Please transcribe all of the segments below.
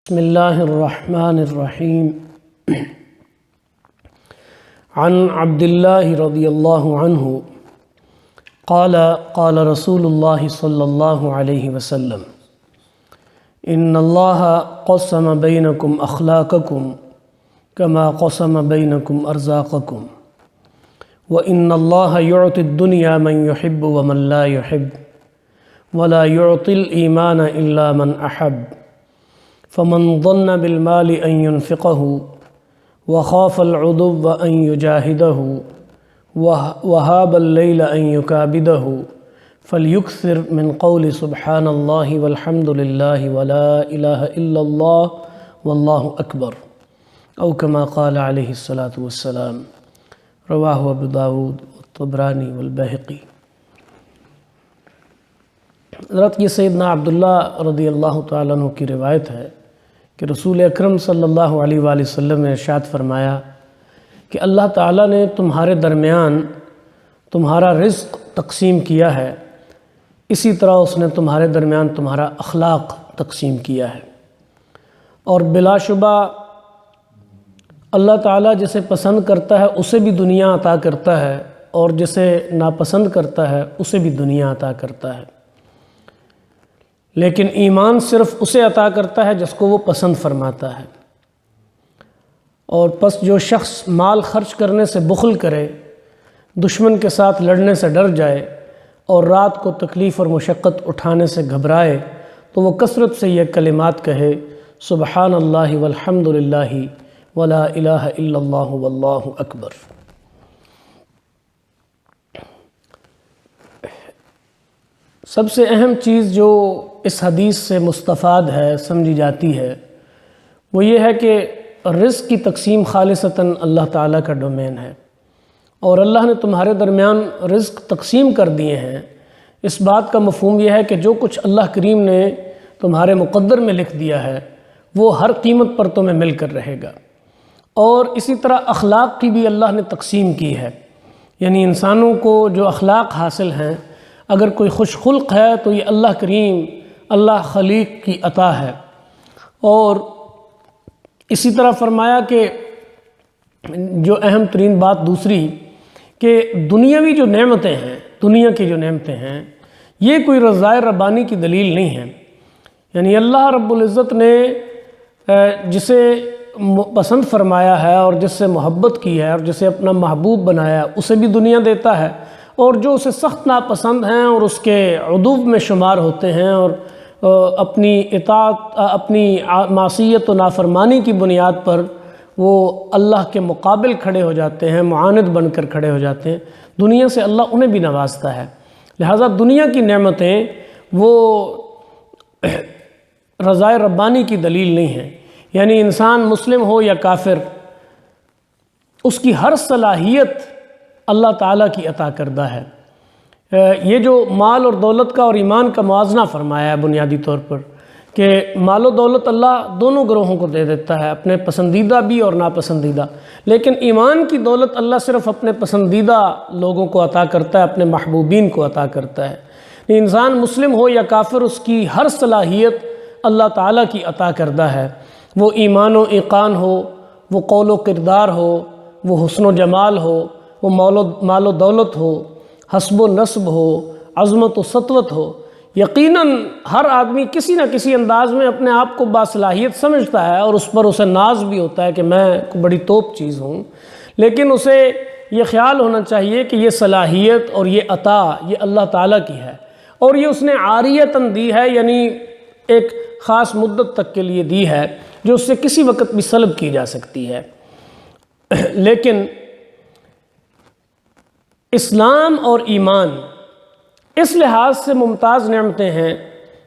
بسم الله الرحمن الرحيم. عن عبد الله رضي الله عنه قال رسول الله صلى الله عليه وسلم: إن الله قسم بينكم أخلاقكم كما قسم بينكم أرزاقكم، وإن الله يعطي الدنيا من يحب ومن لا يحب، ولا يعطي الإيمان إلا من أحب. فمن ظن بالمال أن ينفقه وخاف العدو أن يجاهده وهاب الليل أن يكابده فليكثر من قول سبحان الله والحمد لله ولا إله إلا الله والله أكبر، أو كما قال عليه الصلاة والسلام. رواه أبو داود والطبراني والبيهقي. حضرت یہ سیدنا عبداللہ رضی اللہ تعالیٰ عنہ کی روایت ہے کہ رسول اکرم صلی اللہ علیہ وآلہ وسلم نے ارشاد فرمایا کہ اللہ تعالیٰ نے تمہارے درمیان تمہارا رزق تقسیم کیا ہے، اسی طرح اس نے تمہارے درمیان تمہارا اخلاق تقسیم کیا ہے، اور بلا شبہ اللہ تعالیٰ جسے پسند کرتا ہے اسے بھی دنیا عطا کرتا ہے، اور جسے ناپسند کرتا ہے اسے بھی دنیا عطا کرتا ہے، لیکن ایمان صرف اسے عطا کرتا ہے جس کو وہ پسند فرماتا ہے۔ اور پس جو شخص مال خرچ کرنے سے بخل کرے، دشمن کے ساتھ لڑنے سے ڈر جائے، اور رات کو تکلیف اور مشقت اٹھانے سے گھبرائے، تو وہ کثرت سے یہ کلمات کہے: سبحان اللہ والحمد للہ ولا الہ الا اللہ واللہ اکبر۔ سب سے اہم چیز جو اس حدیث سے مستفاد ہے، سمجھی جاتی ہے، وہ یہ ہے کہ رزق کی تقسیم خالصتاً اللہ تعالیٰ کا ڈومین ہے، اور اللہ نے تمہارے درمیان رزق تقسیم کر دیے ہیں۔ اس بات کا مفہوم یہ ہے کہ جو کچھ اللہ کریم نے تمہارے مقدر میں لکھ دیا ہے وہ ہر قیمت پر تمہیں مل کر رہے گا۔ اور اسی طرح اخلاق کی بھی اللہ نے تقسیم کی ہے، یعنی انسانوں کو جو اخلاق حاصل ہیں، اگر کوئی خوش خلق ہے تو یہ اللہ کریم، اللہ خلیق کی عطا ہے۔ اور اسی طرح فرمایا کہ جو اہم ترین بات دوسری کہ دنیاوی جو نعمتیں ہیں، دنیا کی جو نعمتیں ہیں، یہ کوئی رضائے ربانی کی دلیل نہیں ہے۔ یعنی اللہ رب العزت نے جسے پسند فرمایا ہے اور جس سے محبت کی ہے اور جسے اپنا محبوب بنایا ہے، اسے بھی دنیا دیتا ہے، اور جو اسے سخت ناپسند ہیں اور اس کے عدو میں شمار ہوتے ہیں اور اپنی اطاعت، اپنی معصیت و نافرمانی کی بنیاد پر وہ اللہ کے مقابل کھڑے ہو جاتے ہیں، معاند بن کر کھڑے ہو جاتے ہیں، دنیا سے اللہ انہیں بھی نوازتا ہے۔ لہٰذا دنیا کی نعمتیں وہ رضائے ربانی کی دلیل نہیں ہیں۔ یعنی انسان مسلم ہو یا کافر، اس کی ہر صلاحیت اللہ تعالیٰ کی عطا کردہ ہے۔ یہ جو مال اور دولت کا اور ایمان کا موازنہ فرمایا ہے بنیادی طور پر، کہ مال و دولت اللہ دونوں گروہوں کو دے دیتا ہے، اپنے پسندیدہ بھی اور ناپسندیدہ، لیکن ایمان کی دولت اللہ صرف اپنے پسندیدہ لوگوں کو عطا کرتا ہے، اپنے محبوبین کو عطا کرتا ہے۔ انسان مسلم ہو یا کافر، اس کی ہر صلاحیت اللہ تعالیٰ کی عطا کردہ ہے، وہ ایمان و ایقان ہو، وہ قول و کردار ہو، وہ حسن و جمال ہو، وہ مال و دولت ہو، حسب و نسب ہو، عظمت و سطوت ہو۔ یقیناً ہر آدمی کسی نہ کسی انداز میں اپنے آپ کو باصلاحیت سمجھتا ہے، اور اس پر اسے ناز بھی ہوتا ہے کہ میں بڑی توپ چیز ہوں، لیکن اسے یہ خیال ہونا چاہیے کہ یہ صلاحیت اور یہ عطا یہ اللہ تعالیٰ کی ہے، اور یہ اس نے عاریتاً دی ہے، یعنی ایک خاص مدت تک کے لیے دی ہے، جو اس سے کسی وقت بھی سلب کی جا سکتی ہے۔ لیکن اسلام اور ایمان اس لحاظ سے ممتاز نعمتیں ہیں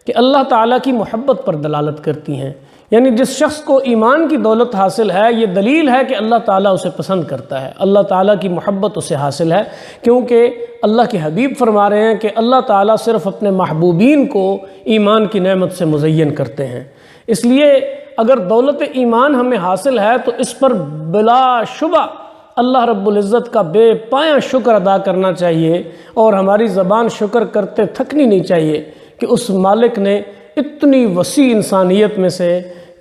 کہ اللہ تعالیٰ کی محبت پر دلالت کرتی ہیں۔ یعنی جس شخص کو ایمان کی دولت حاصل ہے، یہ دلیل ہے کہ اللہ تعالیٰ اسے پسند کرتا ہے، اللہ تعالیٰ کی محبت اسے حاصل ہے، کیونکہ اللہ کے حبیب فرما رہے ہیں کہ اللہ تعالیٰ صرف اپنے محبوبین کو ایمان کی نعمت سے مزین کرتے ہیں۔ اس لیے اگر دولت ایمان ہمیں حاصل ہے تو اس پر بلا شبہ اللہ رب العزت کا بے پایہ شکر ادا کرنا چاہیے، اور ہماری زبان شکر کرتے تھکنی نہیں چاہیے کہ اس مالک نے اتنی وسیع انسانیت میں سے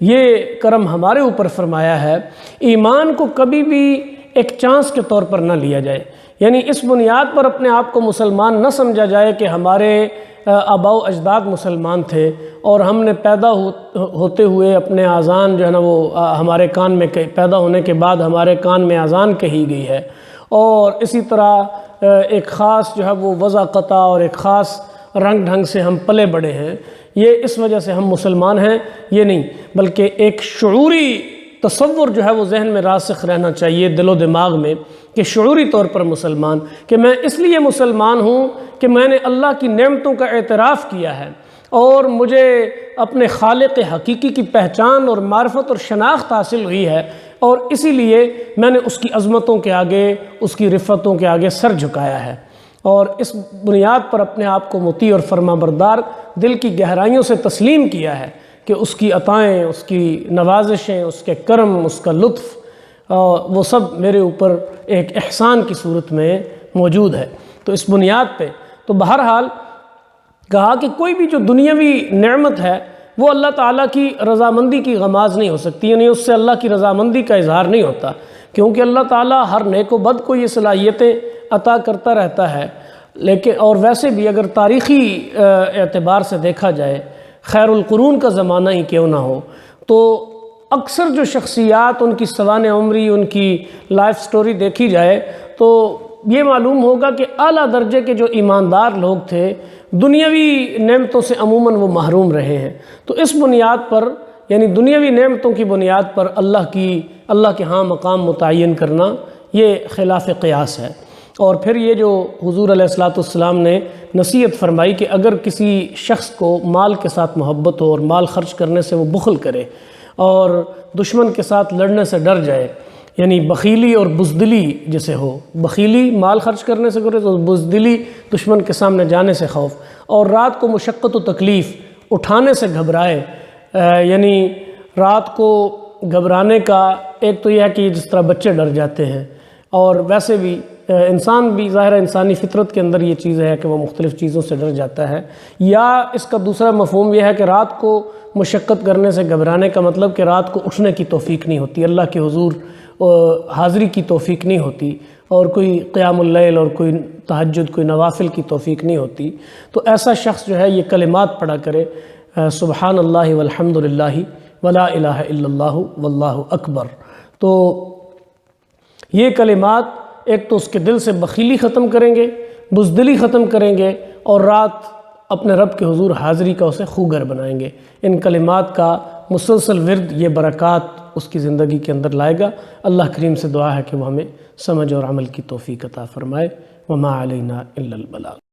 یہ کرم ہمارے اوپر فرمایا ہے، ایمان کو کبھی بھی ایک چانس کے طور پر نہ لیا جائے، یعنی اس بنیاد پر اپنے آپ کو مسلمان نہ سمجھا جائے کہ ہمارے آباء و اجداد مسلمان تھے اور ہم نے پیدا ہوتے ہوئے اپنے اذان جو ہے نا وہ ہمارے کان میں پیدا ہونے کے بعد ہمارے کان میں اذان کہی گئی ہے، اور اسی طرح ایک خاص جو ہے وہ وضاقتہ اور ایک خاص رنگ ڈھنگ سے ہم پلے بڑے ہیں، یہ اس وجہ سے ہم مسلمان ہیں، یہ نہیں، بلکہ ایک شعوری تصور جو ہے وہ ذہن میں راسخ رہنا چاہیے، دل و دماغ میں، کہ شعوری طور پر مسلمان، کہ میں اس لیے مسلمان ہوں کہ میں نے اللہ کی نعمتوں کا اعتراف کیا ہے اور مجھے اپنے خالق حقیقی کی پہچان اور معرفت اور شناخت حاصل ہوئی ہے، اور اسی لیے میں نے اس کی عظمتوں کے آگے، اس کی رفتوں کے آگے سر جھکایا ہے، اور اس بنیاد پر اپنے آپ کو مطیع اور فرما بردار دل کی گہرائیوں سے تسلیم کیا ہے کہ اس کی عطائیں، اس کی نوازشیں، اس کے کرم، اس کا لطف، وہ سب میرے اوپر ایک احسان کی صورت میں موجود ہے۔ تو اس بنیاد پہ تو بہرحال کہا کہ کوئی بھی جو دنیاوی نعمت ہے وہ اللہ تعالیٰ کی رضامندی کی غماز نہیں ہو سکتی، یعنی اس سے اللہ کی رضامندی کا اظہار نہیں ہوتا، کیونکہ اللہ تعالیٰ ہر نیک و بد کو یہ صلاحیتیں عطا کرتا رہتا ہے۔ لیکن اور ویسے بھی اگر تاریخی اعتبار سے دیکھا جائے، خیر القرون کا زمانہ ہی کیوں نہ ہو، تو اکثر جو شخصیات، ان کی سوانح عمری، ان کی لائف سٹوری دیکھی جائے تو یہ معلوم ہوگا کہ اعلیٰ درجے کے جو ایماندار لوگ تھے دنیاوی نعمتوں سے عموماً وہ محروم رہے ہیں۔ تو اس بنیاد پر، یعنی دنیاوی نعمتوں کی بنیاد پر اللہ کے ہاں مقام متعین کرنا یہ خلاف قیاس ہے۔ اور پھر یہ جو حضور علیہ السلام نے نصیحت فرمائی کہ اگر کسی شخص کو مال کے ساتھ محبت ہو اور مال خرچ کرنے سے وہ بخل کرے اور دشمن کے ساتھ لڑنے سے ڈر جائے، یعنی بخیلی اور بزدلی جسے ہو، بخیلی مال خرچ کرنے سے کرے تو بزدلی دشمن کے سامنے جانے سے خوف، اور رات کو مشقت و تکلیف اٹھانے سے گھبرائے، یعنی رات کو گھبرانے کا ایک تو یہ ہے کہ جس طرح بچے ڈر جاتے ہیں، اور ویسے بھی انسان بھی ظاہر انسانی فطرت کے اندر یہ چیز ہے کہ وہ مختلف چیزوں سے ڈر جاتا ہے، یا اس کا دوسرا مفہوم یہ ہے کہ رات کو مشقت کرنے سے گھبرانے کا مطلب کہ رات کو اٹھنے کی توفیق نہیں ہوتی، اللہ کے حضور حاضری کی توفیق نہیں ہوتی، اور کوئی قیام اللیل اور کوئی تہجد، کوئی نوافل کی توفیق نہیں ہوتی، تو ایسا شخص جو ہے یہ کلمات پڑھا کرے، سبحان اللہ والحمد للہ ولا الہ الا اللہ واللہ اکبر۔ تو یہ کلمات ایک تو اس کے دل سے بخیلی ختم کریں گے، بزدلی ختم کریں گے، اور رات اپنے رب کے حضور حاضری کا اسے خوگر بنائیں گے۔ ان کلمات کا مسلسل ورد یہ برکات اس کی زندگی کے اندر لائے گا۔ اللہ کریم سے دعا ہے کہ وہ ہمیں سمجھ اور عمل کی توفیق عطا فرمائے۔ وما علینا الا البلاغ۔